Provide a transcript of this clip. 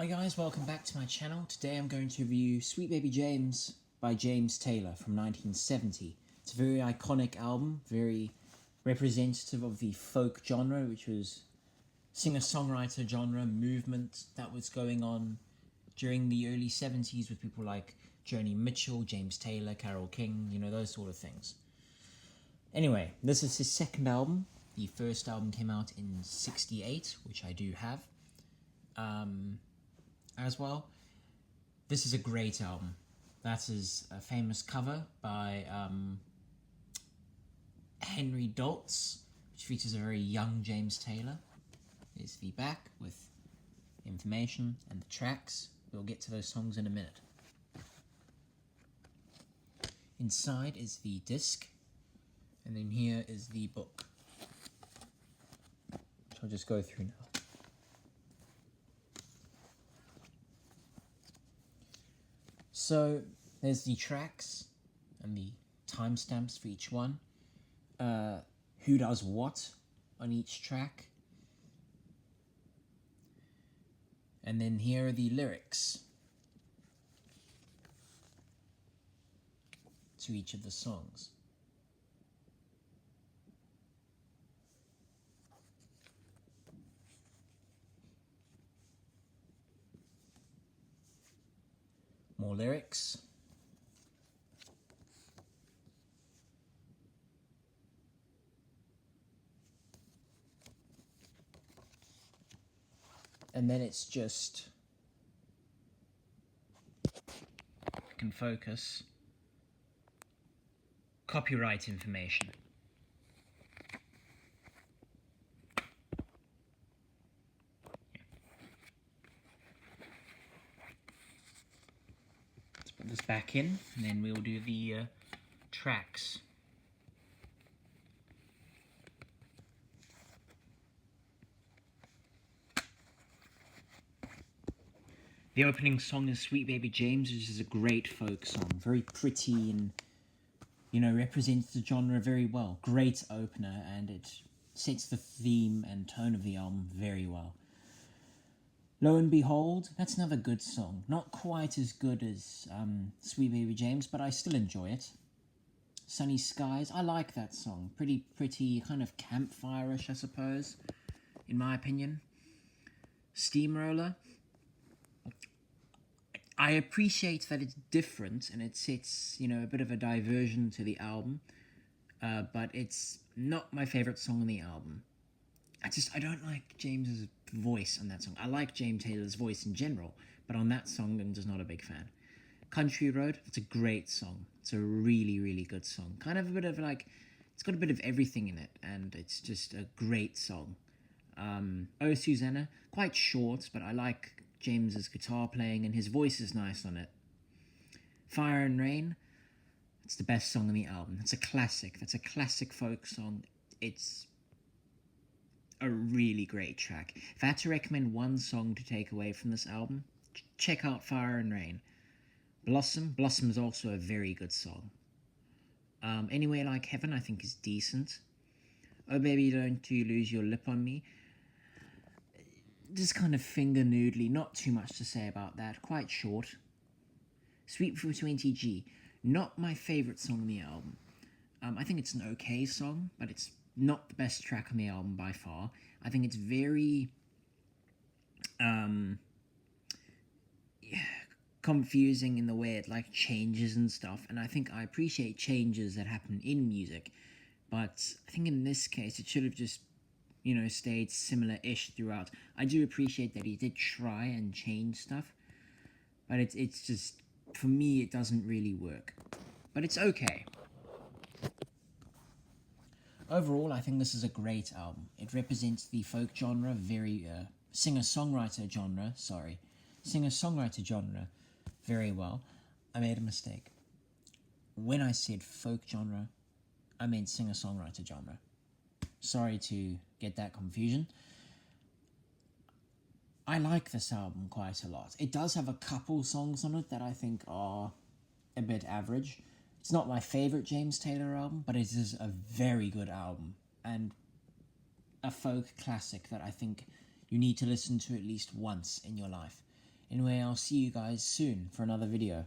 Hi guys, welcome back to my channel. Today I'm going to review Sweet Baby James by James Taylor from 1970. It's a very iconic album, very representative of the folk genre, which was singer-songwriter genre movement that was going on during the early 70s with people like Joni Mitchell, James Taylor, Carole King, those sort of things. Anyway, this is his second album. The first album came out in '68, which I do have. As well. This is a great album. That is a famous cover by Henry Doltz, which features a very young James Taylor. There's the back with information and the tracks. We'll get to those songs in a minute. Inside is the disc, and then here is the book, which I'll just go through now. So there's the tracks and the timestamps for each one. Who does what on each track. And then here are the lyrics to each of the songs. More lyrics. And then it's just, I can focus, copyright information. Let's put this back in, and then we'll do the tracks. The opening song is Sweet Baby James, which is a great folk song. Very pretty and, represents the genre very well. Great opener, and it sets the theme and tone of the album very well. Lo and Behold, that's another good song. Not quite as good as Sweet Baby James, but I still enjoy it. Sunny Skies, I like that song. Pretty, kind of campfire-ish, I suppose, in my opinion. Steamroller, I appreciate that it's different and it sets, a bit of a diversion to the album, but it's not my favourite song on the album. I don't like James's voice on that song. I like James Taylor's voice in general, but on that song, I'm just not a big fan. Country Road, it's a great song. It's a really, really good song. Kind of a bit of it's got a bit of everything in it, and it's just a great song. Oh Susanna, quite short, but I like James's guitar playing, and his voice is nice on it. Fire and Rain, it's the best song on the album. It's a classic. That's a classic folk song. It's a really great track. If I had to recommend one song to take away from this album, check out Fire and Rain. Blossom is also a very good song. Anyway Like Heaven, I think, is decent. Oh Baby Don't You Lose Your Lip on Me, just kind of finger noodly, not too much to say about that, quite short. Sweet for 20G, not my favourite song on the album. I think it's an okay song, but it's not the best track on the album by far. I think it's very confusing in the way it changes and stuff, and I think I appreciate changes that happen in music, but I think in this case it should have just stayed similar-ish throughout. I do appreciate that he did try and change stuff, but it's just, for me, it doesn't really work. But it's okay. Overall, I think this is a great album. It represents the folk genre, singer-songwriter genre very well. I made a mistake. When I said folk genre, I meant singer-songwriter genre. Sorry to get that confusion. I like this album quite a lot. It does have a couple songs on it that I think are a bit average. It's not my favourite James Taylor album, but it is a very good album, and a folk classic that I think you need to listen to at least once in your life. Anyway, I'll see you guys soon for another video.